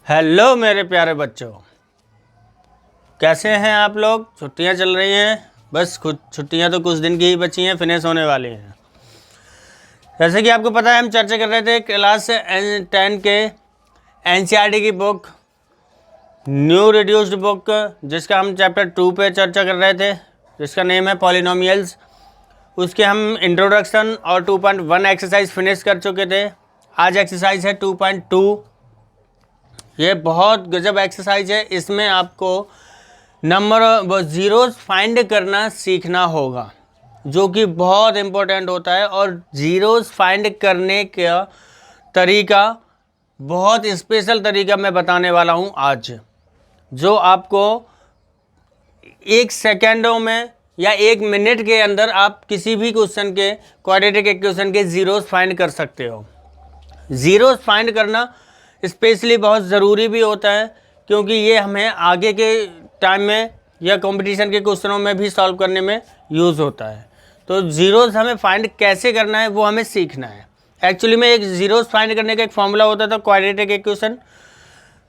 Hello मेरे प्यारे बच्चों, कैसे हैं आप लोग। छुट्टियां चल रही हैं, बस कुछ छुट्टियां तो कुछ दिन की ही बची हैं, फिनिश होने वाली हैं। जैसे कि आपको पता है, हम चर्चा कर रहे थे क्लास 10 के एनसीईआरटी की बुक न्यू रिड्यूस्ड बुक, जिसका हम चैप्टर 2 पे चर्चा कर रहे थे, जिसका नेम है पॉलिनोमियल्स। उसके हम इंट्रोडक्शन और 2.1 एक्सरसाइज फिनिश कर चुके थे। आज एक्सरसाइज है 2.2। ये बहुत गजब एक्सरसाइज है। इसमें आपको नंबर ज़ीरोज़ फाइंड करना सीखना होगा, जो कि बहुत इम्पोर्टेंट होता है। और ज़ीरोज़ फाइंड करने का तरीका, बहुत स्पेशल तरीका मैं बताने वाला हूँ आज, जो आपको 1 सेकेंडों में या 1 मिनट के अंदर आप किसी भी क्वेश्चन के, क्वाड्रेटिक इक्वेशन के ज़ीरोज़ फाइंड कर सकते हो। ज़ीरोज़ फाइंड करना स्पेशली बहुत ज़रूरी भी होता है, क्योंकि ये हमें आगे के टाइम में या कंपटीशन के क्वेश्चनों में भी सॉल्व करने में यूज़ होता है। तो ज़ीरोज़ हमें फाइंड कैसे करना है वो हमें सीखना है। एक्चुअली में एक ज़ीरोज़ फाइंड करने का एक फॉर्मूला होता था, क्वाड्रेटिक इक्वेशन,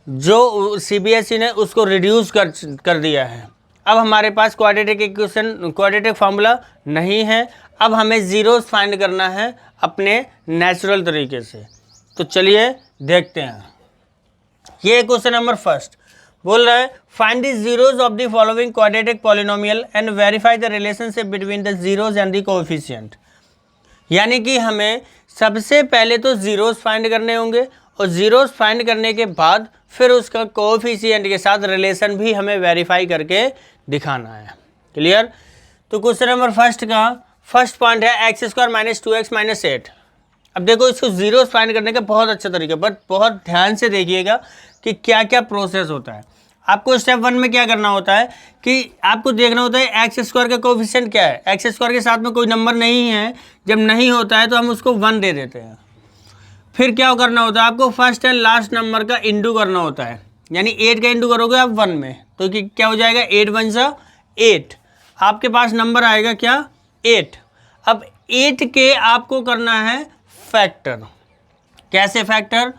जो सीबीएसई ने उसको रिड्यूस कर दिया है। अब हमारे पास क्वाड्रेटिक फार्मूला नहीं है। अब हमें ज़ीरोज़ फाइंड करना है अपने नेचुरल तरीके से। तो चलिए देखते हैं। ये क्वेश्चन नंबर फर्स्ट बोल रहा है, find the zeros of the following quadratic polynomial and verify the relationship between the zeros and the coefficient. यानी कि हमें सबसे पहले तो ज़ीरोज़ फाइंड करने होंगे, और ज़ीरोज़ फाइंड करने के बाद फिर उसका कोएफिशिएंट के साथ रिलेशन भी हमें वेरीफाई करके दिखाना है। क्लियर। तो क्वेश्चन नंबर फर्स्ट का फर्स्ट पॉइंट है x² - 2x - 8। अब देखो, इसको ज़ीरोज़ फाइंड करने का बहुत अच्छा तरीका, बट बहुत ध्यान से देखिएगा कि क्या क्या प्रोसेस होता है। आपको स्टेप 1 में क्या करना होता है कि आपको देखना होता है x² का कोएफिशिएंट क्या है। x² के साथ में कोई नंबर नहीं है, जब नहीं होता है तो हम उसको 1 दे देते हैं। फिर क्या करना होता है, आपको फर्स्ट एंड लास्ट नंबर का इंटू करना होता है। यानी 8 का इंटू करोगे आप 1 में, तो क्या हो जाएगा, 8 × 1 = 8। आपके पास नंबर आएगा क्या, 8। अब 8 के आपको करना है फैक्टर। कैसे फैक्टर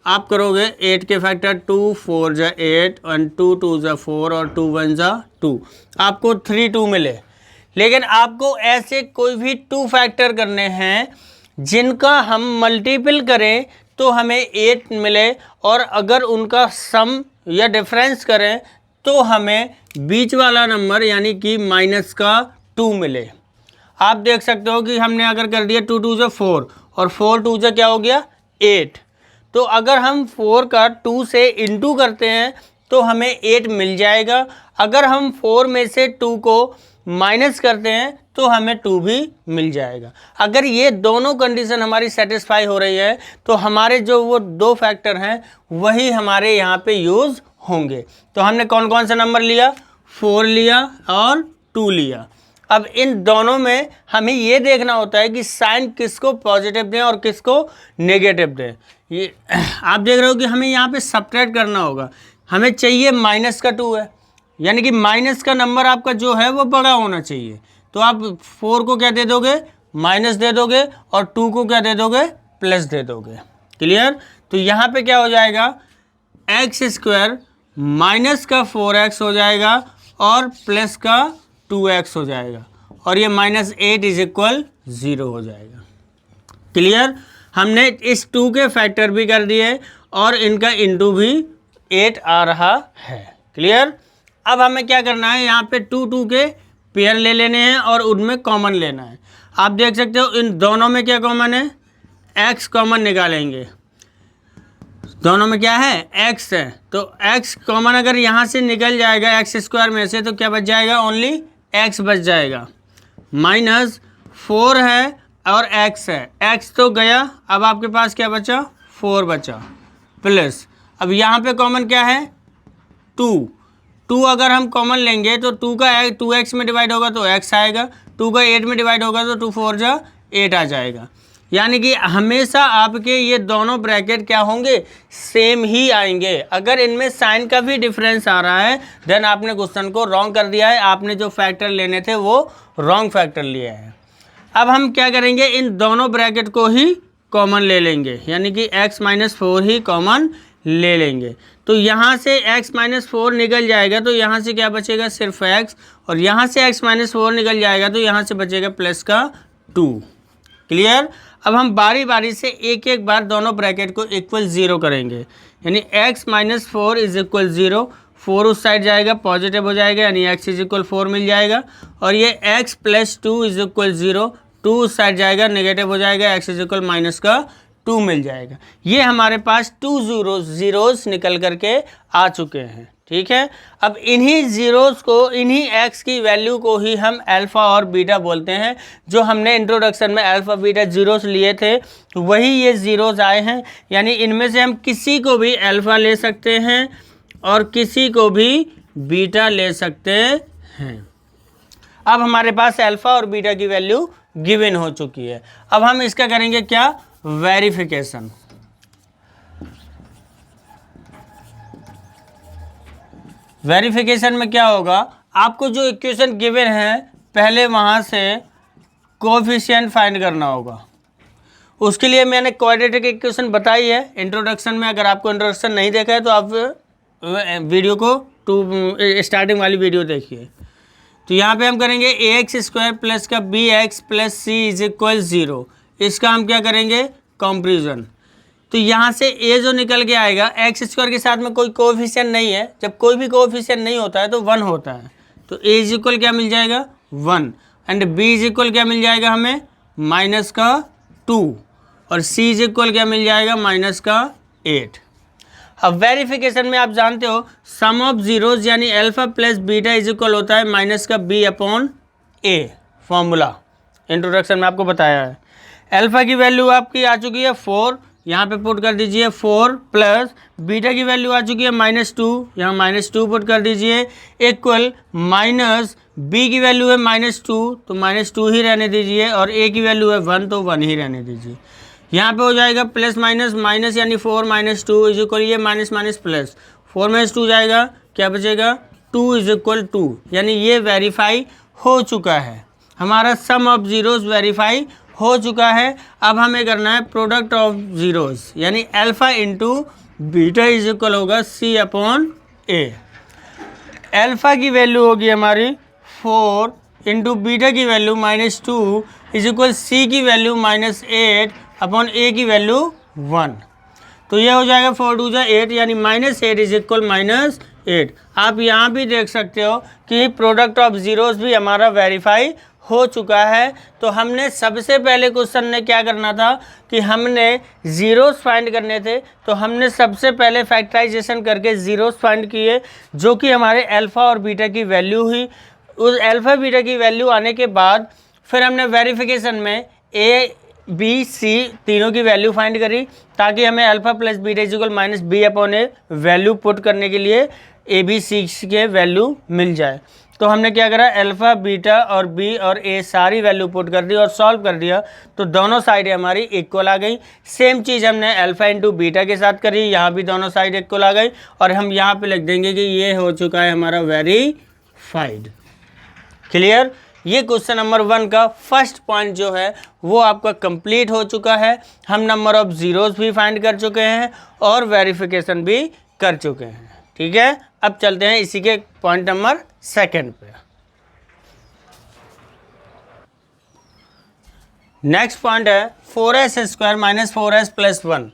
आप करोगे, 8 के फैक्टर 2 4 × 8 और 2 2 × 4 और 2 1 × 2, आपको 3 2 मिले। लेकिन आपको ऐसे कोई भी 2 फैक्टर करने हैं जिनका हम मल्टीपल करें तो हमें 8 मिले, और अगर उनका सम या डिफरेंस करें तो हमें बीच वाला नंबर यानी कि -2 मिले। आप देख सकते हो कि हमने अगर कर दिया 2 2 × 4 और 4 2 × क्या हो गया, 8। तो अगर हम 4 का 2 से इंटू करते हैं तो हमें 8 मिल जाएगा। अगर हम 4 में से 2 को माइनस करते हैं तो हमें 2 भी मिल जाएगा। अगर ये दोनों कंडीशन हमारी सेटिस्फाई हो रही है तो हमारे जो वो 2 फैक्टर हैं वही हमारे यहाँ पे यूज़ होंगे। तो हमने कौन कौन सा नंबर लिया, 4 लिया और 2 लिया। अब इन दोनों में हमें ये देखना होता है कि साइन किसको पॉजिटिव दें और किसको नेगेटिव दें। ये आप देख रहे हो कि हमें यहाँ पे सब्ट्रैक्ट करना होगा। हमें चाहिए -2 है, यानी कि माइनस का नंबर आपका जो है वो बड़ा होना चाहिए। तो आप 4 को क्या दे दोगे, माइनस दे दोगे, और 2 को क्या दे दोगे, प्लस दे दोगे। क्लियर। तो यहाँ पे क्या हो जाएगा, x² माइनस का 4x हो जाएगा और प्लस का 2x हो जाएगा, और ये -8 = 0 हो जाएगा। क्लियर। हमने इस 2 के फैक्टर भी कर दिए और इनका इंटू भी 8 आ रहा है। क्लियर। अब हमें क्या करना है, यहाँ पे 2 2 के पेयर ले लेने हैं और उनमें कॉमन लेना है। आप देख सकते हो इन दोनों में क्या कॉमन है, x कॉमन निकालेंगे। दोनों में क्या है, x है, तो x कॉमन अगर यहाँ से निकल जाएगा x² में से, तो क्या बच जाएगा, ओनली x बच जाएगा। -4 है और x है, x तो गया, अब आपके पास क्या बचा, 4 बचा, प्लस अब यहाँ पे कॉमन क्या है, 2 अगर हम कॉमन लेंगे तो 2 का 2x में डिवाइड होगा तो x आएगा, 2 का 8 में डिवाइड होगा तो 2 4 × 8 आ जाएगा। यानी कि हमेशा आपके ये दोनों ब्रैकेट क्या होंगे, सेम ही आएंगे। अगर इनमें साइन का भी डिफरेंस आ रहा है देन आपने क्वेश्चन को रॉन्ग कर दिया है, आपने जो फैक्टर लेने थे वो रॉन्ग फैक्टर लिए हैं। अब हम क्या करेंगे, इन दोनों ब्रैकेट को ही कॉमन ले लेंगे, यानी कि x - 4 ही कॉमन ले लेंगे। तो यहाँ से x माइनस 4 निकल जाएगा, तो यहाँ से क्या बचेगा, सिर्फ x, और यहाँ से x माइनस 4 निकल जाएगा तो यहाँ से बचेगा प्लस का 2। क्लियर। अब हम बारी बारी से एक एक बार दोनों ब्रैकेट को इक्वल 0 करेंगे, यानी x माइनस 4 इज इक्वल 0, 4 उस साइड जाएगा पॉजिटिव हो जाएगा, यानी x इज इक्वल 4 मिल जाएगा, और ये x प्लस 2 इज इक्वल 0, 2 उस साइड जाएगा नेगेटिव हो जाएगा, x इज इक्वल माइनस का 2 मिल जाएगा। ये हमारे पास 2 जीरोस निकल करके आ चुके हैं। ठीक है, अब इन्हीं जीरोस को, इन्हीं x की वैल्यू को ही हम अल्फ़ा और बीटा बोलते हैं। जो हमने इंट्रोडक्शन में अल्फ़ा बीटा जीरोस लिए थे वही ये जीरोस आए हैं, यानी इनमें से हम किसी को भी अल्फ़ा ले सकते हैं और किसी को भी बीटा ले सकते हैं। अब हमारे पास अल्फ़ा और बीटा की वैल्यू गिवन हो चुकी है। अब हम इसका करेंगे क्या, वेरिफिकेशन। वेरिफिकेशन में क्या होगा, आपको जो इक्वेशन गिवन है पहले वहाँ से कोएफिशिएंट फाइंड करना होगा। उसके लिए मैंने क्वाड्रेटिक इक्वेशन बताई है इंट्रोडक्शन में। अगर आपको इंट्रोडक्शन नहीं देखा है तो आप वीडियो को स्टार्टिंग वाली वीडियो देखिए। तो यहाँ पे हम करेंगे ax² प्लस का bx plus c is equal 0। इसका हम क्या करेंगे, कंपैरिजन। तो यहाँ से a जो निकल के आएगा, x² के साथ में कोई कोएफिशिएंट नहीं है। जब कोई भी कोएफिशिएंट नहीं होता है तो 1 होता है, तो a इज इक्वल क्या मिल जाएगा, 1, एंड b इज इक्वल क्या मिल जाएगा हमें, माइनस का 2, और c इज इक्वल क्या मिल जाएगा, माइनस का 8। अब वेरिफिकेशन में आप जानते हो सम ऑफ जीरोज यानी alpha plus beta is equal होता है माइनस का b upon a, formula introduction में आपको बताया है। अल्फा की वैल्यू आपकी आ चुकी है 4, यहाँ पे पुट कर दीजिए 4, प्लस बीटा की वैल्यू आ चुकी है -2, यहाँ -2 पुट कर दीजिए, इक्वल माइनस b की वैल्यू है -2, तो -2 ही रहने दीजिए, और a की वैल्यू है 1, तो 1 ही रहने दीजिए। यहाँ पे हो जाएगा प्लस माइनस माइनस, यानी 4 माइनस 2 इज इक्वल, ये माइनस माइनस प्लस, 4 माइनस 2 जाएगा, क्या बचेगा, 2 इज इक्वल 2, यानी ये वेरीफाई हो चुका है। हमारा सम ऑफ जीरोस वेरीफाई हो चुका है। अब हमें करना है प्रोडक्ट ऑफ जीरोस, यानी alpha into beta is equal होगा c अपॉन a। अल्फा की वैल्यू होगी हमारी 4 इंटू बीटा की वैल्यू -2 इज इक्वल c की वैल्यू -8 अपॉन a की वैल्यू 1। तो ये हो जाएगा 4 2 8, यानी -8 इज इक्वल -8। आप यहाँ भी देख सकते हो कि प्रोडक्ट ऑफ जीरोस भी हमारा वेरीफाई हो चुका है। तो हमने सबसे पहले क्वेश्चन ने क्या करना था कि हमने जीरोस फाइंड करने थे, तो हमने सबसे पहले फैक्टराइजेशन करके जीरोस फाइंड किए, जो कि हमारे अल्फ़ा और बीटा की वैल्यू हुई। उस अल्फ़ा बीटा की वैल्यू आने के बाद फिर हमने वेरिफिकेशन में a b c तीनों की वैल्यू फाइंड करी, ताकि हमें alpha plus beta equal minus b upon a value put करने के लिए a b c के वैल्यू मिल जाए। तो हमने क्या करा, अल्फ़ा बीटा और b और a सारी वैल्यू पुट कर दी और सॉल्व कर दिया, तो दोनों साइड हमारी इक्वल आ गई। सेम चीज़ हमने अल्फ़ा इंटू बीटा के साथ करी, यहाँ भी दोनों साइड इक्वल आ गई, और हम यहाँ पे लिख देंगे कि ये हो चुका है हमारा वेरीफाइड। क्लियर। ये क्वेश्चन नंबर 1 का फर्स्ट पॉइंट जो है वो आपका कंप्लीट हो चुका है। हम नंबर ऑफ जीरोस भी फाइंड कर चुके हैं और वेरिफिकेशन भी कर चुके हैं। ठीक है, अब चलते हैं इसी के पॉइंट नंबर 2 पे। नेक्स्ट पॉइंट है 4s² माइनस 4s प्लस 1।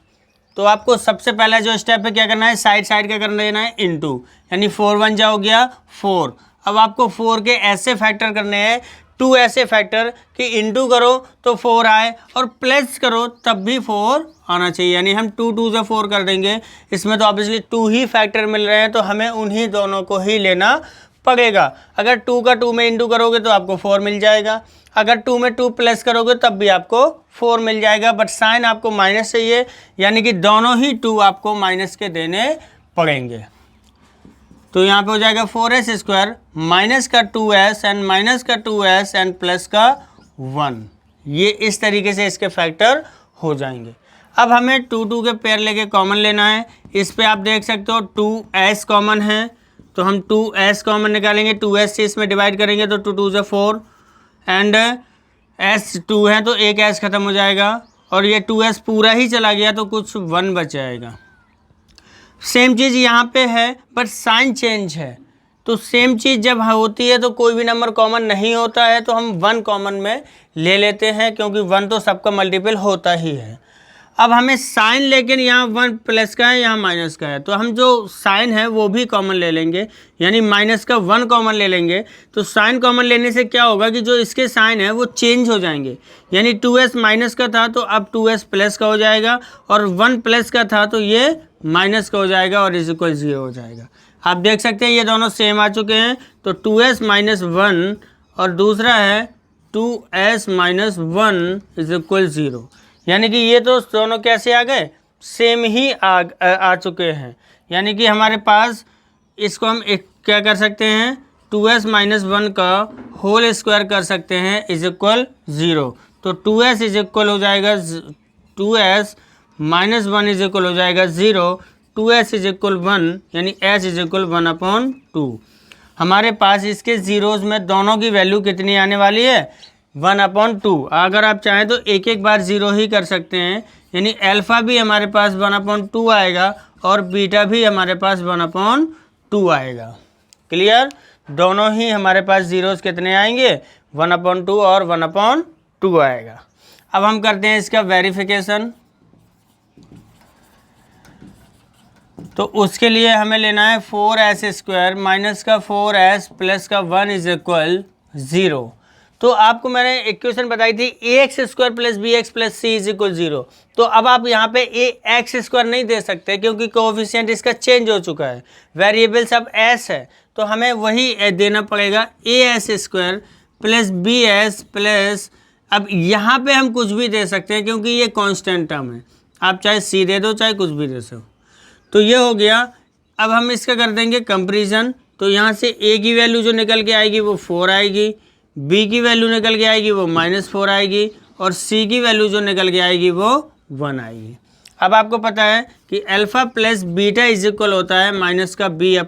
तो आपको सबसे पहला जो स्टेप है क्या करना है, साइड साइड क्या करना देना है, इनटू, यानी 4 1 जा हो गया 4। अब आपको 4 के ऐसे फैक्टर करने हैं, 2 ऐसे फैक्टर कि इनटू करो तो 4 आए और प्लस करो तब भी 4 आना चाहिए, यानी हम 2 2 से 4 कर देंगे। इसमें तो ऑब्वियसली 2 ही फैक्टर मिल रहे हैं, तो हमें उन्हीं दोनों को ही लेना पड़ेगा। अगर 2 का 2 में इनटू करोगे तो आपको 4 मिल जाएगा, अगर 2 में 2 प्लस करोगे तब भी आपको 4 मिल जाएगा, बट साइन आपको माइनस चाहिए, यानी कि दोनों ही 2 आपको माइनस के देने पड़ेंगे। तो यहाँ पे हो जाएगा 4s² माइनस का 2s एंड माइनस का 2s एंड प्लस का 1। ये इस तरीके से इसके फैक्टर हो जाएंगे। अब हमें 2 2 के पेयर लेके कॉमन लेना है। इस पे आप देख सकते हो 2s कॉमन है, तो हम 2s कॉमन निकालेंगे, 2s से इसमें डिवाइड करेंगे तो 2 2 से 4 एंड s 2 है तो एक s खत्म हो जाएगा, और ये 2s पूरा ही चला गया तो कुछ 1 बच जाएगा। सेम चीज़ यहाँ पे है पर साइन चेंज है। तो सेम चीज़ जब होती है तो कोई भी नंबर कॉमन नहीं होता है, तो हम 1 कॉमन में ले लेते हैं, क्योंकि 1 तो सबका मल्टीपल होता ही है। अब हमें साइन, लेकिन यहाँ 1 प्लस का है, यहाँ माइनस का है, तो हम जो साइन है वो भी कॉमन ले लेंगे, यानी माइनस का 1 कॉमन ले लेंगे। तो साइन कॉमन लेने से क्या होगा कि जो इसके साइन है वो चेंज हो जाएंगे, यानी 2s माइनस का था तो अब 2s प्लस का हो जाएगा, और 1 प्लस का था तो ये माइनस का हो जाएगा और इज इक्वल 0 हो जाएगा। आप देख सकते हैं ये दोनों सेम आ चुके हैं। तो 2s माइनस 1 और दूसरा है 2s माइनस 1 इज इक्वल 0, यानी कि ये तो दोनों कैसे आ गए, सेम ही आ चुके हैं। यानी कि हमारे पास इसको हम एक क्या कर सकते हैं, 2s माइनस 1 का होल स्क्वायर कर सकते हैं इज इक्वल 0। तो 2s इज इक्वल हो जाएगा 2s माइनस 1 इज इक्वल हो जाएगा 0, 2s इज इक्वल 1, यानी s इज इक्वल 1/2। हमारे पास इसके ज़ीरोज़ में दोनों की वैल्यू कितनी आने वाली है, 1/2। अगर आप चाहें तो एक एक बार 0 ही कर सकते हैं, यानी अल्फ़ा भी हमारे पास 1/2 आएगा और बीटा भी हमारे पास 1/2 आएगा। क्लियर, दोनों ही हमारे पास ज़ीरोज़ कितने आएंगे, 1/2 और 1/2 आएगा। अब हम करते हैं इसका वेरिफिकेशन। तो उसके लिए हमें लेना है 4s स्क्वायर माइनस का 4s प्लस का 1 इज इक्वल 0। तो आपको मैंने इक्वेशन बताई थी ax square plus b x plus c is equal 0। तो अब आप यहाँ पे ax स्क्वायर नहीं दे सकते, क्योंकि कोएफिशिएंट इसका चेंज हो चुका है, वेरिएबल्स अब s है, तो हमें वही देना पड़ेगा as square plus b s plus, अब यहाँ पे हम कुछ भी दे सकते हैं क्योंकि ये कांस्टेंट टर्म है, आप चाहे सी दे दो चाहे कुछ भी दे सो। तो ये हो गया। अब हम इसका कर देंगे कंपैरिजन। तो यहाँ से a की वैल्यू जो निकल के आएगी वो 4 आएगी, b की वैल्यू निकल के आएगी वो -4 आएगी, और c की वैल्यू जो निकल के आएगी वो 1 आएगी। अब आपको पता है कि alpha plus beta is equal होता है माइनस का b/a।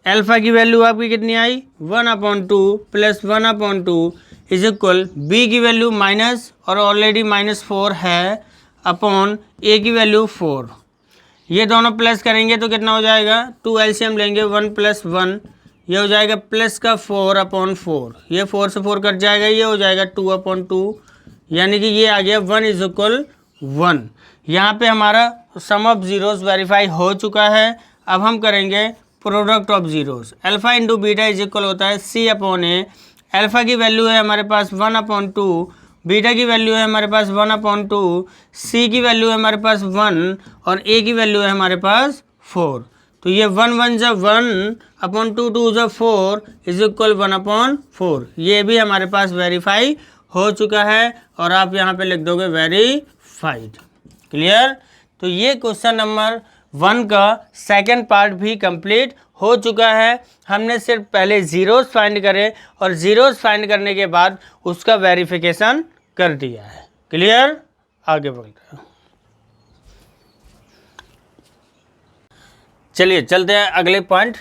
अल्फ़ा की वैल्यू आपकी कितनी आई, 1/2 प्लस 1/2 इज इक्वल b की वैल्यू माइनस और ऑलरेडी -4 है अपॉन a की वैल्यू 4। ये दोनों प्लस करेंगे तो कितना हो जाएगा, 2 एलसीएम लेंगे 1 + 1, ये हो जाएगा प्लस का 4/4, ये 4 से 4 कट जाएगा, ये हो जाएगा 2/2, यानी कि ये आ गया 1 इज इक्वल 1। यहाँ पे हमारा सम ऑफ ज़ीरोज़ वेरीफाई हो चुका है। अब हम करेंगे product of zeros. Alpha into beta is equal होता है c/a। अल्फ़ा की वैल्यू है हमारे पास 1/2, बीटा की वैल्यू है हमारे पास 1/2, सी की वैल्यू है हमारे पास 1 और ए की वैल्यू है हमारे पास 4। तो ये 1 1 = 1/2, 2 = 4 इज इक्वल 1/4। ये भी हमारे पास वेरीफाई हो चुका है और आप यहाँ पे लिख दोगे वेरीफाइड। क्लियर। तो ये क्वेश्चन नंबर 1 का सेकंड पार्ट भी कंप्लीट हो चुका है। हमने सिर्फ पहले ज़ीरोज़ फाइंड करे और ज़ीरोज़ फाइंड करने के बाद उसका वेरिफिकेशन कर दिया है। क्लियर, आगे बढ़ते हैं। चलिए चलते हैं अगले पॉइंट।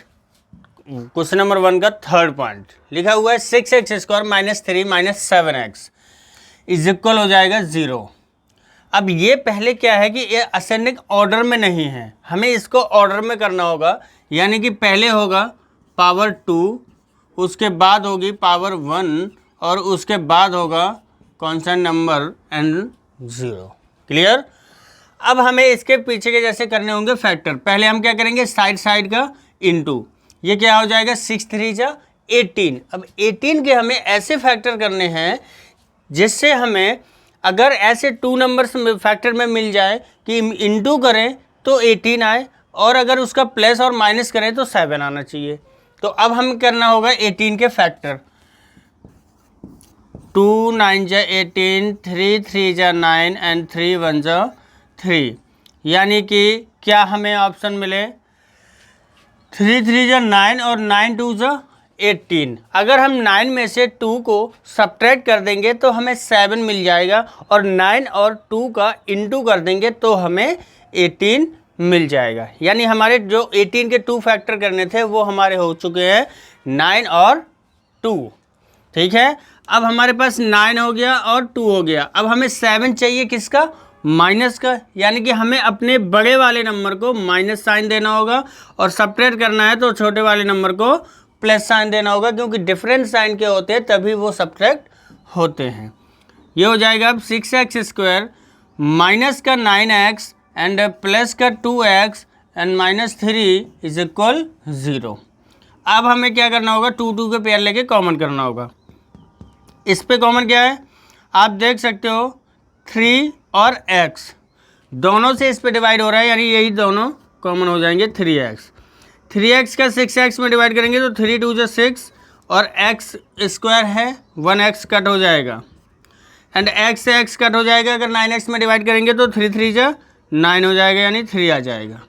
क्वेश्चन नंबर 1 का थर्ड पॉइंट लिखा हुआ है 6x² - 3 - 7x इज इक्वल हो जाएगा 0। अब ये पहले क्या है कि ये असेंडिंग ऑर्डर में नहीं है, हमें इसको ऑर्डर में करना होगा, यानी कि पहले होगा पावर 2, उसके बाद होगी पावर 1 और उसके बाद होगा कांस्टेंट नंबर एंड 0। क्लियर। अब हमें इसके पीछे के जैसे करने होंगे फैक्टर। पहले हम क्या करेंगे, साइड का इनटू, ये क्या हो जाएगा 6 3 = 18। अब 18 के हमें ऐसे फैक्टर करने हैं जिससे हमें अगर ऐसे 2 नंबर्स फैक्टर में मिल जाए कि इनटू करें तो 18 आए और अगर उसका प्लस और माइनस करें तो 7 आना चाहिए। तो अब हमें करना होगा 18 के फैक्टर। 2 9 = 18, 3 3 = 9 एंड 3 1 = 3, यानी कि क्या हमें ऑप्शन मिले 3 3 = 9 और 9 2 = 18। अगर हम 9 में से 2 को सब्ट्रैक्ट कर देंगे तो हमें 7 मिल जाएगा और 9 और 2 का इनटू कर देंगे तो हमें 18 मिल जाएगा। यानी हमारे जो 18 के 2 फैक्टर करने थे वो हमारे हो चुके हैं 9 और 2। ठीक है। अब हमारे पास 9 हो गया और 2 हो गया। अब हमें 7 चाहिए किसका, माइनस का, यानी कि हमें अपने बड़े वाले नंबर को माइनस साइन देना होगा और सब्ट्रैक्ट करना है तो छोटे वाले नंबर को प्लस साइन देना होगा, क्योंकि डिफरेंट साइन के होते हैं तभी वो सब्ट्रैक्ट होते हैं। ये हो जाएगा अब 6x² माइनस का 9x एंड प्लस का 2x and minus 3 is equal 0। अब हमें क्या करना होगा, 2 के पेयर लेके कॉमन करना होगा। इस पे कॉमन क्या है आप देख सकते हो, 3 और x दोनों से इस पे डिवाइड हो रहा है, यानी यही दोनों कॉमन हो जाएंगे 3x का 6x में डिवाइड करेंगे तो 3 2 जा 6 और x² है 1x कट हो जाएगा एंड x से x कट हो जाएगा। अगर 9x में डिवाइड करेंगे तो 3 3 जा 9 हो जाएगा, यानी 3 आ जाएगा।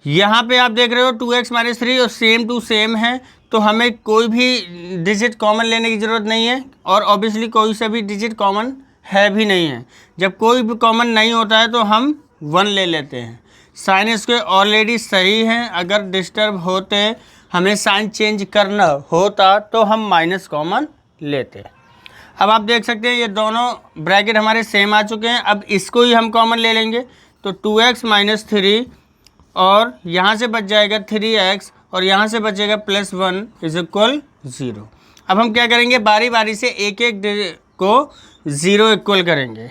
यहाँ पे आप देख रहे हो 2x - 3 और सेम टू सेम है, तो हमें कोई भी डिजिट कॉमन लेने की ज़रूरत नहीं है और ऑब्वियसली कोई सा भी डिजिट कॉमन है भी नहीं है। जब कोई भी कॉमन नहीं होता है तो हम 1 ले लेते हैं। साइन इसके ऑलरेडी सही हैं, अगर डिस्टर्ब होते हमें साइन चेंज करना होता तो हम माइनस कॉमन लेते। अब आप देख सकते हैं ये दोनों ब्रैकेट हमारे सेम आ चुके हैं। अब इसको ही हम कॉमन ले लेंगे तो 2x - 3 और यहाँ से बच जाएगा 3x और यहाँ से बचेगा +1 इज इक्वल 0। अब हम क्या करेंगे, बारी बारी से एक एक को 0 इक्वल करेंगे,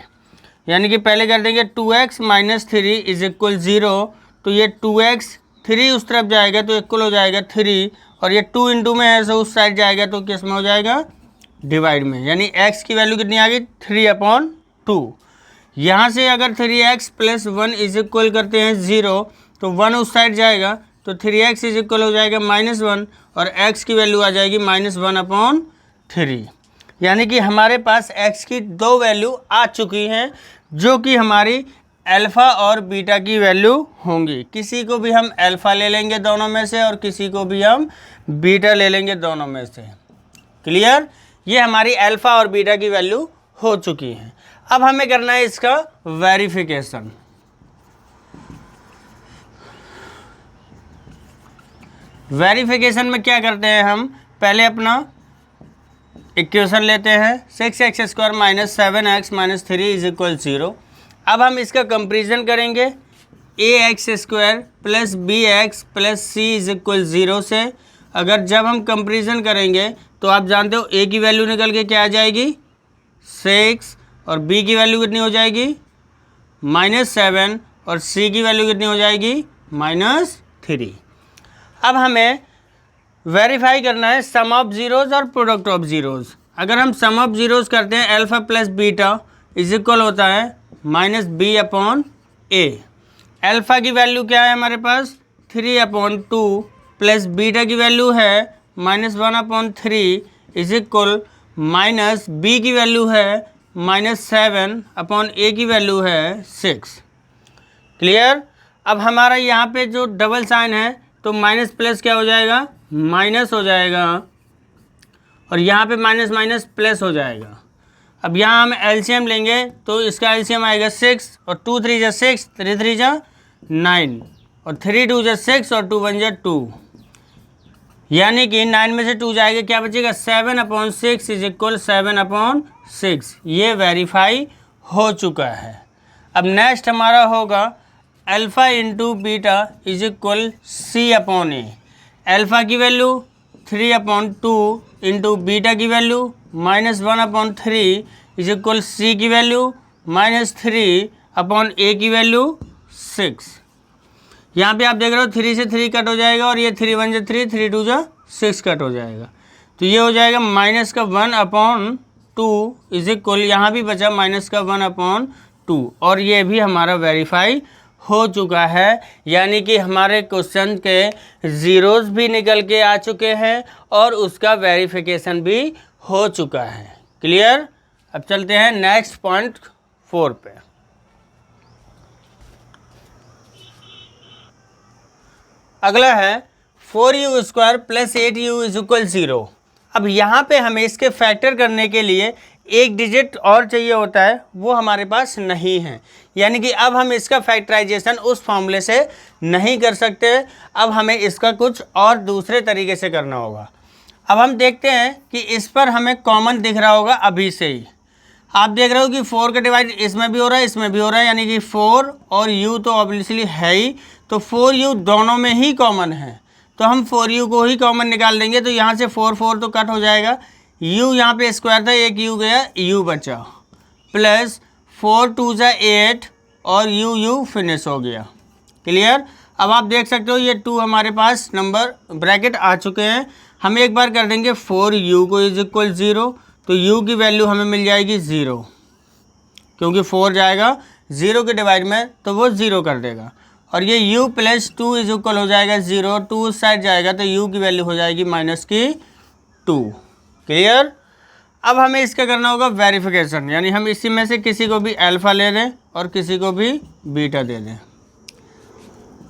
यानी कि पहले कर देंगे 2x - 3 इज इक्वल 0, तो ये 2x 3 उस तरफ जाएगा तो इक्वल हो जाएगा 3 और ये 2 इंटू में है तो उस साइड जाएगा तो किस में हो जाएगा, डिवाइड में, यानी x की वैल्यू कितनी आ गई 3/2। यहाँ से अगर 3x + 1 इज इक्वल करते हैं 0 तो 1 उस साइड जाएगा तो 3x इज इक्वल हो जाएगा -1 और x की वैल्यू आ जाएगी -1/3, यानी कि हमारे पास x की 2 वैल्यू आ चुकी हैं जो कि हमारी अल्फ़ा और बीटा की वैल्यू होंगी। किसी को भी हम अल्फ़ा ले लेंगे दोनों में से और किसी को भी हम बीटा ले लेंगे दोनों में से। क्लियर, ये हमारी अल्फ़ा और बीटा की वैल्यू हो चुकी है। अब हमें करना है इसका वेरिफिकेशन। वेरिफिकेशन में क्या करते हैं, हम पहले अपना इक्वेशन लेते हैं 6x² - 7x - 3 इज इक्वल 0। अब हम इसका कंपेरिजन करेंगे ax² + bx + c is equal 0 से। अगर जब हम कंपेरिजन करेंगे तो आप जानते हो a की वैल्यू निकल के क्या आ जाएगी 6 और b की वैल्यू कितनी हो जाएगी -7 और c की वैल्यू कितनी हो जाएगी -3। अब हमें वेरीफाई करना है सम ऑफ ज़ीरोज़ और प्रोडक्ट ऑफ ज़ीरोज़। अगर हम सम ऑफ ज़ीरोज़ करते हैं अल्फ़ा + बीटा इज इक्वल होता है -b/a। अल्फ़ा की वैल्यू क्या है हमारे पास 3/2 प्लस बीटा की वैल्यू है -1/3 इज इक्वल -b की वैल्यू है -7 a की वैल्यू है 6। क्लियर। अब हमारा यहाँ पे जो डबल साइन है तो माइनस प्लस क्या हो जाएगा माइनस हो जाएगा और यहाँ पे माइनस माइनस प्लस हो जाएगा। अब यहाँ हम एलसीएम लेंगे तो इसका एलसीएम आएगा 6 और 2 3 जा 6 3 3 जा 9 और 3 2 जा 6 और 2 1 जा 2, यानी कि 9 में से 2 जाएगा क्या बचेगा 7/6 इज इक्वल 7/6। ये वेरीफाई हो चुका है। अब नेक्स्ट हमारा होगा alpha into beta is equal c/a। Alpha की वैल्यू 3/2 इंटू बीटा की वैल्यू -1/3 इज इक्वल c की वैल्यू -3/a की वैल्यू 6। यहाँ पे आप देख रहे हो 3 से 3 कट हो जाएगा और ये 3 1 जा 3 3 2 जा 6 कट हो जाएगा, तो ये हो जाएगा -1/2 इज इक्वल, यहाँ भी बचा -1/2 और ये भी हमारा वेरीफाई हो चुका है, यानी कि हमारे क्वेश्चन के ज़ीरोज़ भी निकल के आ चुके हैं और उसका वेरिफिकेशन भी हो चुका है। क्लियर। अब चलते हैं नेक्स्ट पॉइंट 4 पे। अगला है 4u² + 8u इज इक्वल 0। अब यहाँ पे हमें इसके फैक्टर करने के लिए एक डिजिट और चाहिए होता है, वो हमारे पास नहीं है, यानी कि अब हम इसका फैक्टराइजेशन उस फॉर्मूले से नहीं कर सकते। अब हमें इसका कुछ और दूसरे तरीके से करना होगा। अब हम देखते हैं कि इस पर हमें कॉमन दिख रहा होगा अभी से ही, आप देख रहे हो कि 4 का डिवाइड इसमें भी हो रहा है, इसमें भी हो रहा है, यानी कि 4 और u तो ऑब्वियसली है ही, तो 4u दोनों में ही कॉमन है, तो हम 4u को ही कॉमन निकाल देंगे। तो यहाँ से 4 4 तो कट हो जाएगा, u यहाँ पे स्क्वायर था, एक u गया, u बचा, प्लस 4 2 जा 8 और u फिनिश हो गया। क्लियर। अब आप देख सकते हो ये 2 हमारे पास नंबर ब्रैकेट आ चुके हैं। हम एक बार कर देंगे 4u को इज इक्वल 0, तो u की वैल्यू हमें मिल जाएगी 0, क्योंकि 4 जाएगा 0 के डिवाइड में तो वो 0 कर देगा। और ये u प्लस 2 इज इक्वल हो जाएगा 0, 2 उस साइड जाएगा तो u की वैल्यू हो जाएगी -2। क्लियर। अब हमें इसका करना होगा वेरिफिकेशन, यानी हम इसी में से किसी को भी अल्फ़ा ले दें और किसी को भी बीटा दे दें।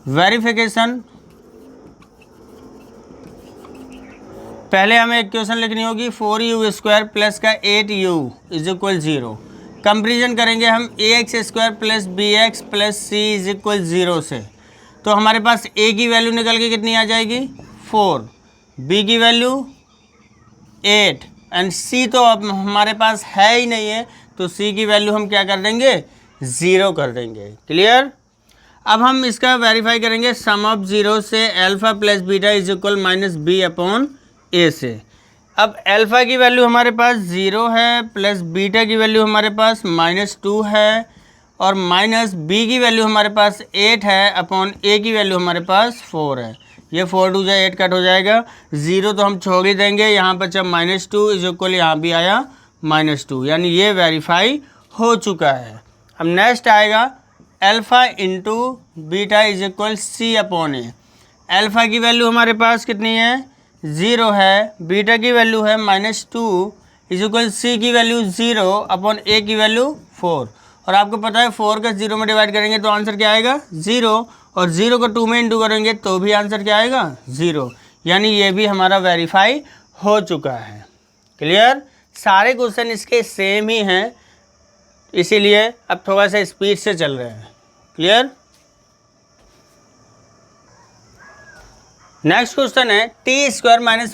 वेरिफिकेशन, पहले हमें इक्वेशन लिखनी होगी 4u² प्लस का 8u इज इक्वल 0। कंपेरिजन करेंगे हम ax² plus bx plus c is equal 0 से, तो हमारे पास a की वैल्यू निकल के कितनी आ जाएगी 4, b की वैल्यू 8 एंड c तो अब हमारे पास है ही नहीं है, तो c की वैल्यू हम क्या कर देंगे 0 कर देंगे। क्लियर। अब हम इसका वेरीफाई करेंगे सम ऑफ 0 से alpha plus beta is equal -b/a से। अब अल्फ़ा की वैल्यू हमारे पास 0 है, प्लस बीटा की वैल्यू हमारे पास -2 है, और माइनस b की वैल्यू हमारे पास 8 है अपॉन a की वैल्यू हमारे पास 4 है। ये 4 2 8 कट हो जाएगा, 0 तो हम छोड़ ही देंगे, यहाँ पर जब -2 इज इक्वल यहाँ भी आया -2, यानी ये वेरीफाई हो चुका है। अब नेक्स्ट आएगा alpha into beta is equal c/a। Alpha की वैल्यू हमारे पास कितनी है 0 है, बीटा की वैल्यू है -2 इज इक्वल c की वैल्यू 0 अपॉन a की वैल्यू 4, और आपको पता है 4 का 0 में डिवाइड करेंगे तो आंसर क्या आएगा 0, और 0 को 2 में इंटू करेंगे तो भी आंसर क्या आएगा 0, यानी ये भी हमारा वेरीफाई हो चुका है। क्लियर। सारे क्वेश्चन इसके सेम ही हैं, इसीलिए अब थोड़ा सा स्पीड से चल रहे हैं। क्लियर। नेक्स्ट क्वेश्चन है t² -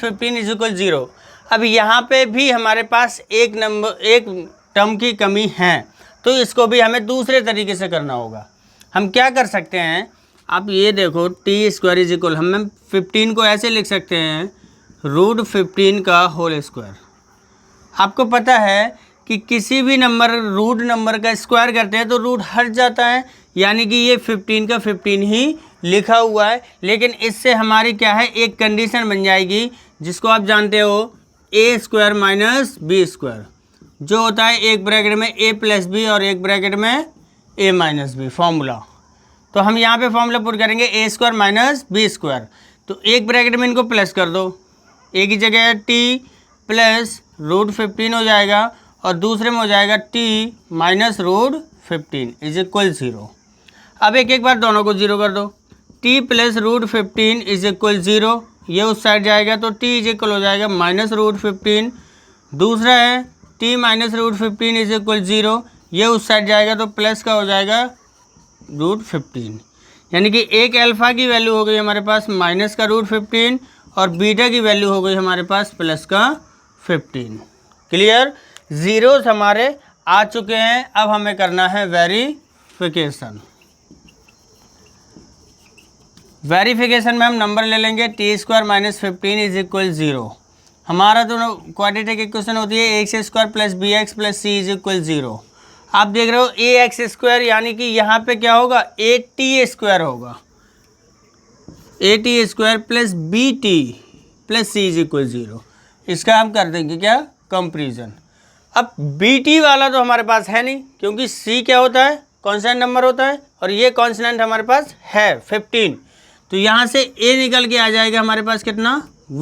15 इज इक्वल 0। अब यहाँ पे भी हमारे पास एक टर्म की कमी है, तो इसको भी हमें दूसरे तरीके से करना होगा। हम क्या कर सकते हैं, आप ये देखो t² इज इक्वल, हम 15 को ऐसे लिख सकते हैं √15 का होल स्क्वायर। आपको पता है कि किसी भी नंबर रूट नंबर का स्क्वायर करते हैं तो रूट हट जाता है, यानी कि ये 15 का 15 ही लिखा हुआ है। लेकिन इससे हमारी क्या है एक कंडीशन बन जाएगी, जिसको आप जानते हो a² - b², जो होता है एक ब्रैकेट में a + b और एक ब्रैकेट में a - b फॉर्मूला। तो हम यहाँ पे फॉर्मूला पुट करेंगे a² - b², तो एक ब्रैकेट में इनको प्लस कर दो, a की जगह t प्लस √15 हो जाएगा और दूसरे में हो जाएगा t माइनस √15 इज इक्वल 0। अब एक एक बार दोनों को 0 कर दो, t प्लस √15 इज इक्वल 0, ये उस साइड जाएगा तो t इज इक्वल हो जाएगा -√15। दूसरा है t माइनस √15 इज इक्वल 0, ये उस साइड जाएगा तो प्लस का हो जाएगा √15, यानी कि एक अल्फ़ा की वैल्यू हो गई हमारे पास माइनस का √15 और बीटा की वैल्यू हो गई हमारे पास प्लस का 15। क्लियर। ज़ीरोस हमारे आ चुके हैं, अब हमें करना है वेरिफिकेशन। वेरिफिकेशन में हम नंबर ले लेंगे t² - 15 इज इक्वल 0। हमारा तो क्वाड्रेटिक इक्वेशन होती है ax² plus bx plus c is equal 0। आप देख रहे हो ax², यानी कि यहाँ पे क्या होगा 8t² होगा, at² plus bt plus c is equal 0। इसका हम कर देंगे क्या कंपेरिजन। अब bt वाला तो हमारे पास है नहीं, क्योंकि c क्या होता है कांस्टेंट नंबर होता है और ये कांस्टेंट हमारे पास है 15, तो यहाँ से a निकल के आ जाएगा हमारे पास कितना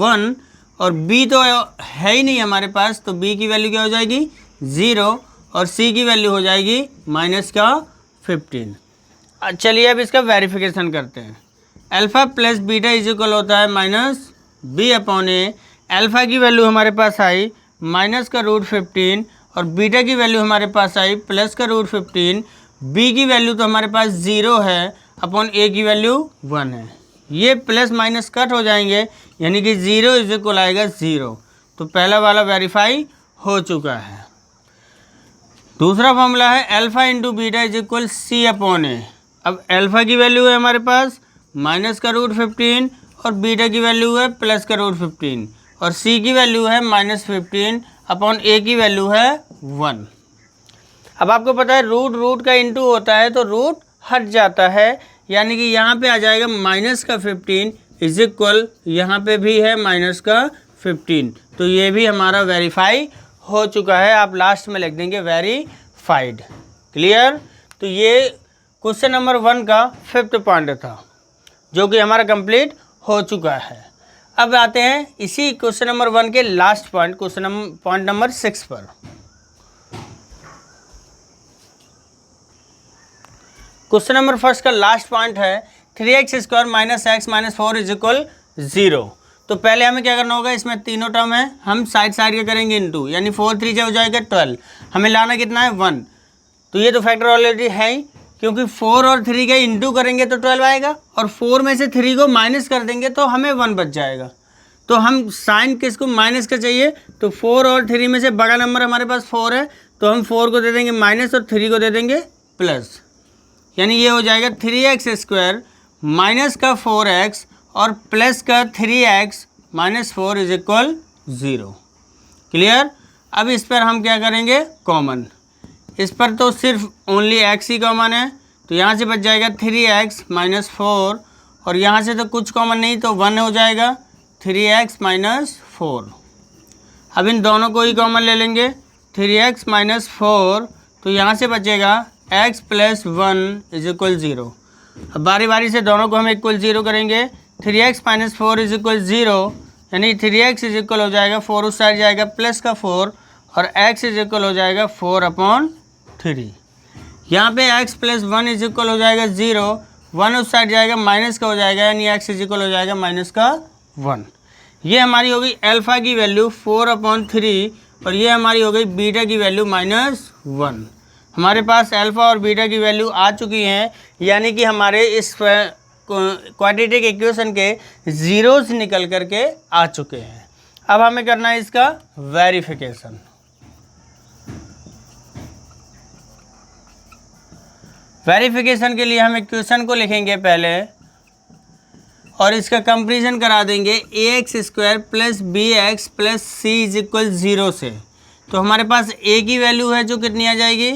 1, और b तो है ही नहीं हमारे पास, तो b की वैल्यू क्या हो जाएगी 0 और c की वैल्यू हो जाएगी -15। चलिए अब इसका वेरिफिकेशन करते हैं। Alpha plus beta is equal होता है -b/a। अल्फ़ा की वैल्यू हमारे पास आई माइनस का √15 और बीटा की वैल्यू हमारे पास आई प्लस का √15। b की वैल्यू तो हमारे पास 0 है अपॉन a की वैल्यू 1 है, ये प्लस माइनस कट हो जाएंगे, यानी कि 0 इज इक्वल आएगा 0। तो पहला वाला वेरीफाई हो चुका है। दूसरा फॉर्मूला है alpha into beta is equal c upon a. अब अल्फ़ा की वैल्यू है हमारे पास माइनस का रूट 15 और बीटा की वैल्यू है प्लस का रूट 15 और सी की वैल्यू है माइनस 15 अपॉन ए की वैल्यू है 1। अब आपको पता है रूट रूट का इंटू होता है तो रूट हट जाता है, यानी कि यहाँ पे आ जाएगा माइनस का 15 इज इक्वल यहाँ पे भी है माइनस का 15। तो ये भी हमारा वेरीफाई हो चुका है। आप लास्ट में लिख देंगे वेरीफाइड। क्लियर। तो ये क्वेश्चन नंबर 1 का 5th पॉइंट था जो कि हमारा कंप्लीट हो चुका है। अब आते हैं इसी क्वेश्चन नंबर 1 के लास्ट पॉइंट, पॉइंट नंबर 6 पर। क्वेश्चन नंबर 1 का लास्ट पॉइंट है 3x² minus x minus 4 is equal 0। तो पहले हमें क्या करना होगा, इसमें तीनों टर्म है, हम साइड साइड का करेंगे इनटू, यानी 4 3 हो जाएगा 12। हमें लाना कितना है 1। तो ये तो फैक्टर ऑलरेडी है ही, क्योंकि 4 और 3 का इंटू करेंगे तो 12 आएगा और 4 में से 3 को माइनस कर देंगे तो हमें 1 बच जाएगा। तो हम साइन किसको माइनस का चाहिए, तो 4 और 3 में से बड़ा नंबर हमारे पास 4 है तो हम 4 को दे देंगे माइनस और 3 को दे देंगे प्लस, यानी ये हो जाएगा 3x² माइनस का 4x और प्लस का 3x minus 4 is equal 0। Clear. अब इस पर हम क्या करेंगे, कॉमन। इस पर तो सिर्फ ओनली x ही कॉमन है, तो यहाँ से बच जाएगा 3x माइनस 4 और यहाँ से तो कुछ कॉमन नहीं तो 1 हो जाएगा 3x माइनस 4। अब इन दोनों को ही कॉमन ले लेंगे 3x माइनस 4, तो यहाँ से बचेगा x प्लस 1 इज इक्वल 0। अब बारी बारी से दोनों को हम इक्वल 0 करेंगे। 3x माइनस 4 इज इक्वल 0, यानी 3x इज इक्वल हो जाएगा 4 उस साइड जाएगा प्लस का 4 और x इज इक्वल हो जाएगा 4/3। यहाँ पे x प्लस 1 इज इक्वल हो जाएगा 0, 1 उस साइड जाएगा माइनस का हो जाएगा, यानी x इज इक्वल हो जाएगा माइनस का 1। ये हमारी हो गई अल्फ़ा की वैल्यू 4/3 और ये हमारी हो गई बीटा की वैल्यू -1। हमारे पास अल्फ़ा और बीटा की वैल्यू आ चुकी हैं, यानी कि हमारे इस क्वाड्रेटिक इक्वेशन के ज़ीरोस निकल करके आ चुके हैं। अब हमें करना है इसका वेरिफिकेशन। वेरिफिकेशन के लिए हम इक्वेशन को लिखेंगे पहले और इसका कंपैरिजन करा देंगे ax² plus bx plus c is equal 0 से। तो हमारे पास a की वैल्यू है जो कितनी आ जाएगी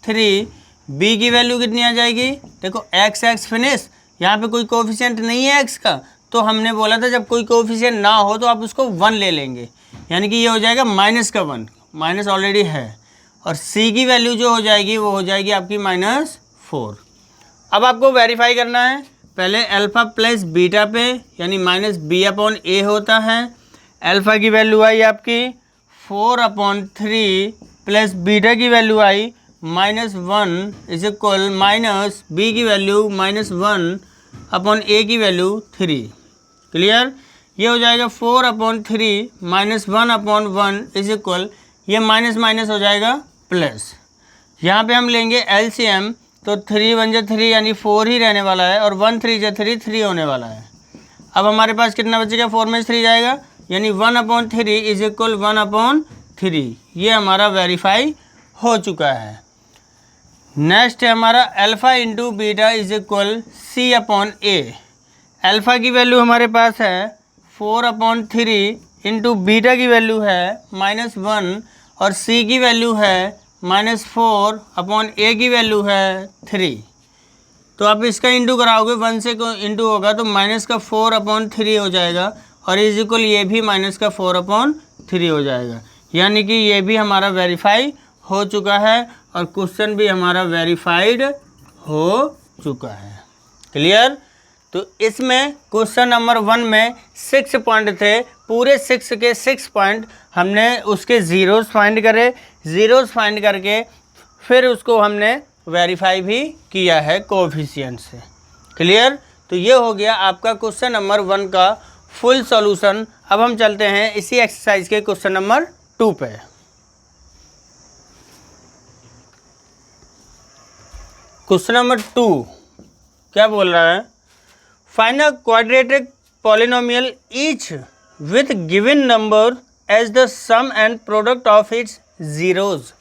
3, b की वैल्यू कितनी आ जाएगी, देखो x फिनिश, यहाँ पे कोई कोफिशिएंट नहीं है x का, तो हमने बोला था जब कोई कोफिशिएंट ना हो तो आप उसको 1 ले लेंगे, यानी कि ये हो जाएगा माइनस का 1, माइनस ऑलरेडी है। और c की वैल्यू जो हो जाएगी वो हो जाएगी आपकी -4। अब आपको वेरीफाई करना है, पहले अल्फ़ा प्लस बीटा पे, यानी -b/a होता है। अल्फ़ा की वैल्यू आई आपकी 4/3 प्लस बीटा की value I -1 is equal minus b की वैल्यू -1/a की वैल्यू 3। क्लियर। ये हो जाएगा 4/3 -1/1 इज इक्वल, ये माइनस माइनस हो जाएगा प्लस। यहाँ पे हम लेंगे LCM, तो 3 1 जा 3 यानी 4 ही रहने वाला है और 1 3 जा 3 3 होने वाला है। अब हमारे पास कितना बचेगा, 4 में 3 जाएगा, यानी 1/3 इज इक्वल 1/3। ये हमारा वेरीफाई हो चुका है। नेक्स्ट है हमारा alpha into beta is equal c/a। Alpha की वैल्यू हमारे पास है 4/3 इंटू बीटा की वैल्यू है -1 और c की वैल्यू है -4/a की वैल्यू है 3। तो आप इसका इंटू कराओगे, 1 से इंटू होगा तो -4/3 हो जाएगा और इज इक्वल ये भी -4/3 हो जाएगा, यानी कि ये भी हमारा वेरीफाई हो चुका है और क्वेश्चन भी हमारा वेरीफाइड हो चुका है। क्लियर। तो इसमें क्वेश्चन नंबर 1 में 6 पॉइंट थे, पूरे 6 के 6 पॉइंट हमने उसके ज़ीरोस फाइंड करे, ज़ीरोस फाइंड करके फिर उसको हमने वेरीफाई भी किया है कोएफिशिएंट से। क्लियर। तो ये हो गया आपका क्वेश्चन नंबर 1 का फुल सॉल्यूशन। अब हम चलते हैं इसी एक्सरसाइज के क्वेश्चन नंबर 2 पे। क्वेश्चन नंबर 2 क्या बोल रहा है, find a quadratic polynomial each with given number as the sum and product of its zeros.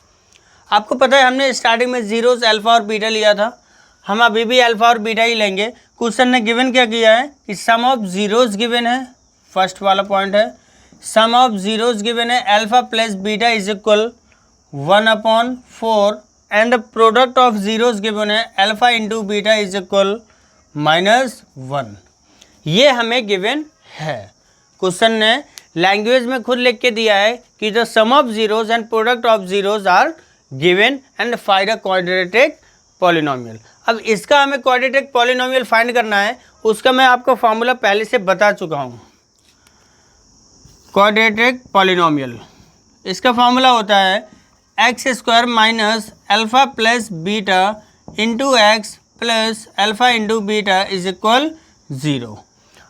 आपको पता है हमने स्टार्टिंग में जीरोस अल्फा और बीटा लिया था, हम अभी भी अल्फा और बीटा ही लेंगे। क्वेश्चन ने गिवन क्या किया है कि सम ऑफ जीरोस गिवन है, फर्स्ट वाला पॉइंट है, सम ऑफ जीरोस गिवन है alpha plus beta is equal 1/4 and product of zeros given है alpha into beta is equal -1। ये हमें गिवन है। क्वेश्चन ने लैंग्वेज में खुद लिख के दिया है कि the sum of zeros and product of zeros are given and find a quadratic polynomial. अब इसका हमें क्वाड्रेटिक पॉलिनोमियल फाइंड करना है, उसका मैं आपको फॉर्मूला पहले से बता चुका हूँ। क्वाड्रेटिक पॉलिनोमियल, इसका फॉर्मूला होता है x² minus alpha plus beta into x plus alpha into beta is equal 0।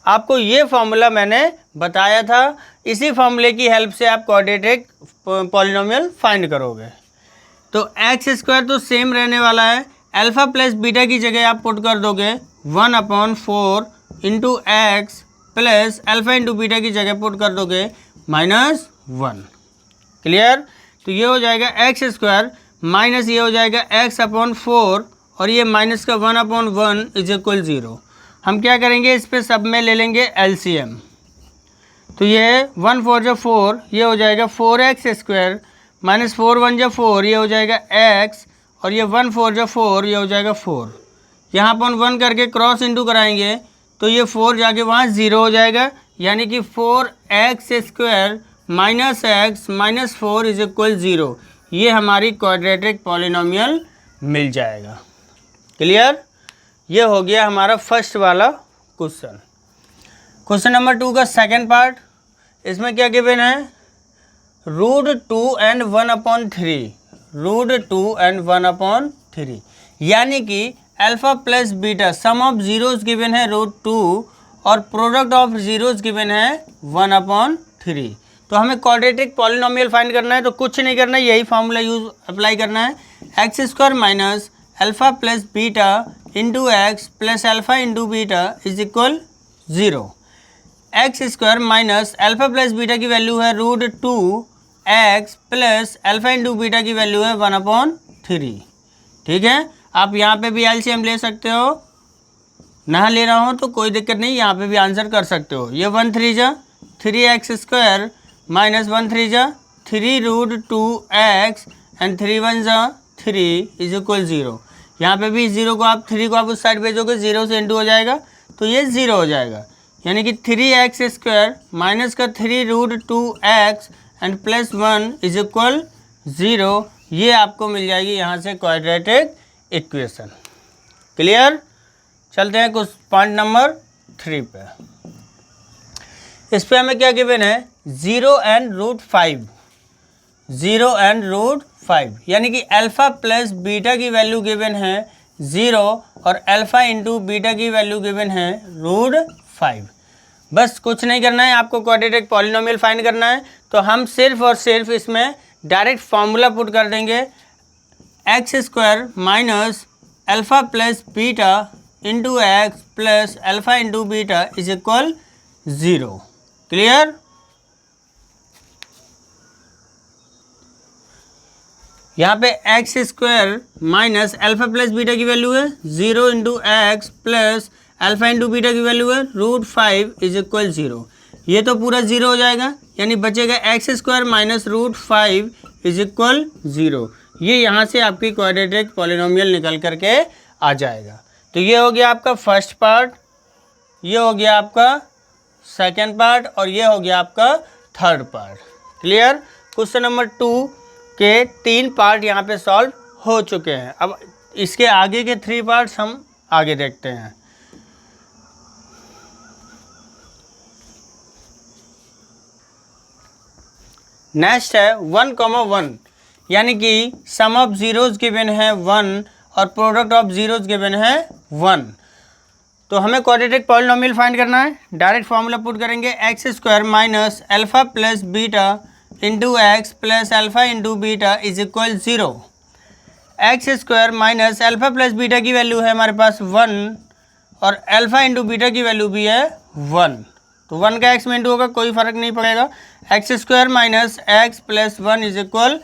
आपको ये फॉर्मूला मैंने बताया था, इसी फॉर्मूले की हेल्प से आप क्वाड्रेटिक पॉलिनोमियल फाइंड करोगे। तो x² तो सेम रहने वाला है, अल्फ़ा प्लस बीटा की जगह आप पुट कर दोगे 1/4 into x plus alpha into beta की जगह पुट कर दोगे -1। क्लियर? तो ये हो जाएगा x² माइनस ये हो जाएगा x/4 और ये माइनस का 1/1 इज इक्वल 0। हम क्या करेंगे, इस पे सब में ले लेंगे LCM। तो ये 1 4 जो 4, ये हो जाएगा 4x² माइनस 4 1 जो 4, ये हो जाएगा x और ये 1 4 जो 4, ये हो जाएगा 4। यहाँ पर 1 करके क्रॉस इंटू कराएंगे तो ये 4 जाके वहाँ 0 हो जाएगा, यानी कि 4x² minus x minus 4 is equal 0। ये हमारी क्वाड्रेटिक पॉलिनोमियल मिल जाएगा। क्लियर? ये हो गया हमारा फर्स्ट वाला क्वेश्चन। क्वेश्चन नंबर 2 का सेकंड पार्ट, इसमें क्या गिवन है, √2 and 1/3, √2 and 1/3, यानी कि alpha plus beta some of zeros given है √2 और प्रोडक्ट ऑफ जीरोस गिवन है 1/3। तो हमें क्वाड्रेटिक पॉलिनोमियल फाइंड करना है, तो कुछ नहीं करना है, यही फॉर्मूला यूज अप्लाई करना है। x² minus alpha plus beta into x plus alpha into beta is equal 0। x² minus alpha plus beta की वैल्यू है √2 x plus alpha into beta की वैल्यू है 1/3। ठीक है, आप यहाँ पे भी LCM ले सकते हो, ना ले रहा हो तो कोई दिक्कत नहीं, यहाँ पे भी आंसर कर सकते हो। ये 1 3 जा 3x² माइनस 1 3 जा 3√2x एंड 3 1 जा 3 इज इक्वल 0। यहाँ पे भी 0 को आप 3 को आप उस साइड भेजोगे, 0 से इंटू हो जाएगा तो ये 0 हो जाएगा, यानी कि 3x² माइनस का 3√2x and plus 1 is equal 0। ये आपको मिल जाएगी यहाँ से क्वाड्रेटिक इक्वेशन। क्लियर? चलते हैं कुछ पॉइंट नंबर 3 पे। इस पे हमें क्या गिवन है, 0 and √5, 0 and √5, यानी कि अल्फ़ा प्लस बीटा की वैल्यू गिवन है 0 और अल्फ़ा इंटू बीटा की वैल्यू गिवन है √5। बस कुछ नहीं करना है, आपको क्वाड्रेटिक पॉलिनोमियल फाइंड करना है। तो हम सिर्फ और सिर्फ इसमें डायरेक्ट फार्मूला पुट कर देंगे, x² minus alpha plus beta into x plus alpha into beta is equal 0। Clear? यहाँ पे x² minus alpha plus beta की वैल्यू है 0 into x plus alpha into beta की वैल्यू है √5 इज इक्वल 0। ये तो पूरा 0 हो जाएगा, यानी बचेगा x² माइनस √5 इज इक्वल 0। ये यहाँ से आपकी क्वाड्रेटिक पॉलिनोमियल निकल करके आ जाएगा। तो ये हो गया आपका फर्स्ट पार्ट, ये हो गया आपका सेकेंड पार्ट और ये हो गया आपका third part. Clear? Question number 2 के 3 पार्ट यहाँ पे सॉल्व हो चुके हैं। अब इसके आगे के 3 पार्ट्स हम आगे देखते हैं। नेक्स्ट है 1,1, यानी कि सम ऑफ जीरोस गिवन है 1 और प्रोडक्ट ऑफ जीरोस गिवन है 1। तो हमें क्वाड्रेटिक पॉलिनोमियल फाइंड करना है। डायरेक्ट फार्मूला पुट करेंगे, x² minus alpha plus beta into x plus alpha into beta is equal 0। x² minus alpha plus beta की value है हमारे पास 1 और अल्फ़ा इंटू बीटा की वैल्यू भी है 1। तो 1 का x में इंटू होगा, कोई फ़र्क नहीं पड़ेगा। x² minus x plus 1 is equal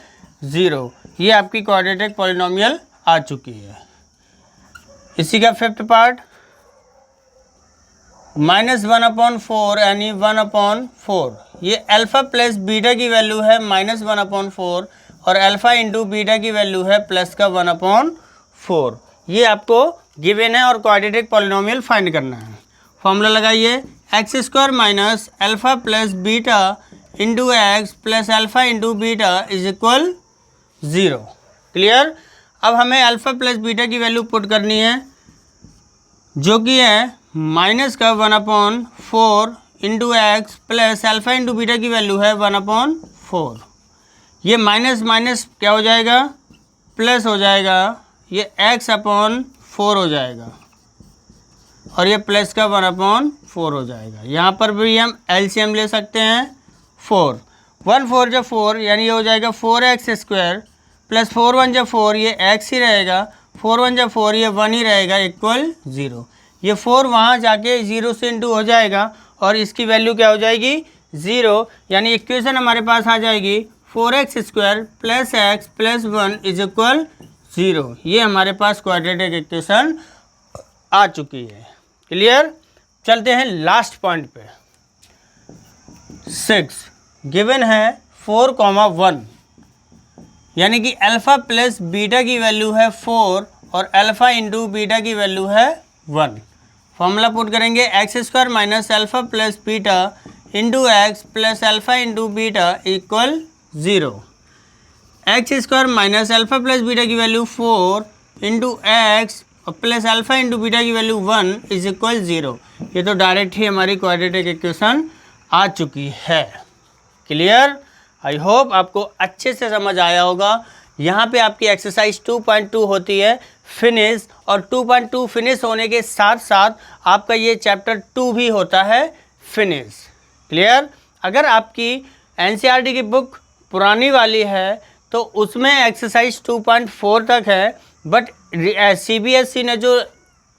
0। ये आपकी क्वाड्रेटिक पॉलिनोमियल आ चुकी है। इसी का फिफ्थ पार्ट -1/4 यानी 1/4। ये अल्फ़ा प्लस बीटा की वैल्यू है -1/4 और अल्फ़ा इंटू बीटा की वैल्यू है प्लस का 1/4। ये आपको गिवन है और क्वाड्रेटिक पॉलिनोमियल फाइंड करना है। फॉर्मूला लगाइए, x² minus alpha plus beta into x plus alpha into beta is equal 0। Clear. अब हमें अल्फ़ा प्लस बीटा की वैल्यू पुट करनी है जो कि है माइनस का 1/4 into x plus alpha into beta की वैल्यू है 1/4। ये माइनस माइनस क्या हो जाएगा, प्लस हो जाएगा, ये x/4 हो जाएगा और ये प्लस का 1/4 हो जाएगा। यहाँ पर भी हम एलसीएम ले सकते हैं 4, 1 4 जा 4 यानी ये हो जाएगा 4x² प्लस 4 1 जा 4 ये x ही रहेगा, 4 1 जा 4 ये 1 ही रहेगा इक्वल 0। ये 4 वहाँ जाके 0 से इंटू हो जाएगा और इसकी वैल्यू क्या हो जाएगी 0, यानी इक्वेशन हमारे पास आ जाएगी 4x² plus x plus 1 is equal 0। ये हमारे पास क्वाड्रेटिक इक्वेशन आ चुकी है। क्लियर। चलते हैं लास्ट पॉइंट पे। 6 गिवन है 4,1 यानी कि अल्फ़ा प्लस बीटा की वैल्यू है 4 और अल्फ़ा इंटू बीटा की वैल्यू है 1। फॉर्मूला पुट करेंगे x² minus alpha plus beta into x plus alpha into beta equal 0। x² minus alpha plus beta की वैल्यू 4 इंटू एक्स और प्लस अल्फ़ा इंटू बीटा की value 1 is equal 0। ये तो direct ही हमारी quadratic equation आ चुकी है। Clear. I hope आपको अच्छे से समझ आया होगा। यहाँ पे आपकी एक्सरसाइज 2.2 होती है फिनिश, और 2.2 फिनिश होने के साथ साथ आपका ये चैप्टर 2 भी होता है फिनिश। क्लियर। अगर आपकी एनसीईआरटी की बुक पुरानी वाली है तो उसमें एक्सरसाइज 2.4 तक है, बट सीबीएसई ने जो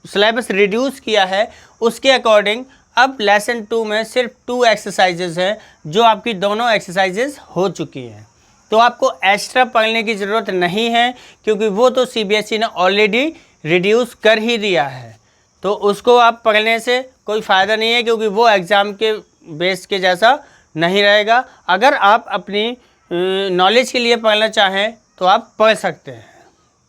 सिलेबस रिड्यूस किया है उसके अकॉर्डिंग अब लेसन 2 में सिर्फ 2 एक्सरसाइजेज हैं जो आपकी दोनों एक्सरसाइजेज हो चुकी हैं। तो आपको एक्स्ट्रा पढ़ने की ज़रूरत नहीं है क्योंकि वो तो सीबीएसई ने ऑलरेडी रिड्यूस कर ही दिया है, तो उसको आप पढ़ने से कोई फ़ायदा नहीं है क्योंकि वो एग्ज़ाम के बेस के जैसा नहीं रहेगा। अगर आप अपनी नॉलेज के लिए पढ़ना चाहें तो आप पढ़ सकते हैं।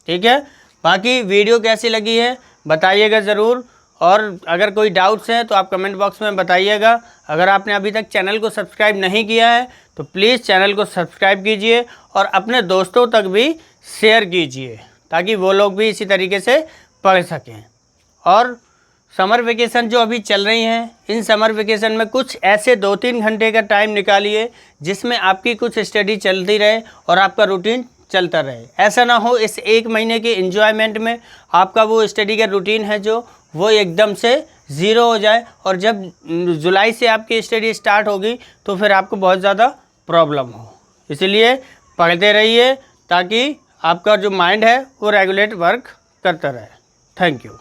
ठीक है। बाकी वीडियो कैसी लगी है बताइएगा ज़रूर, और अगर कोई डाउट्स हैं तो आप कमेंट बॉक्स में बताइएगा। अगर आपने अभी तक चैनल को सब्सक्राइब नहीं किया है तो प्लीज़ चैनल को सब्सक्राइब कीजिए और अपने दोस्तों तक भी शेयर कीजिए ताकि वो लोग भी इसी तरीके से पढ़ सकें। और समर वेकेशन जो अभी चल रही हैं, इन समर वेकेशन में कुछ ऐसे 2-3 घंटे का टाइम निकालिए जिसमें आपकी कुछ स्टडी चलती रहे और आपका रूटीन चलता रहे। ऐसा ना हो इस 1 महीने के एंजॉयमेंट में आपका वो स्टडी का रूटीन है जो वो एकदम से ज़ीरो हो जाए, और जब जुलाई से आपकी स्टडी स्टार्ट होगी तो फिर आपको बहुत ज़्यादा प्रॉब्लम हो। इसलिए पढ़ते रहिए ताकि आपका जो माइंड है वो रेगुलेट वर्क करता रहे। Thank you.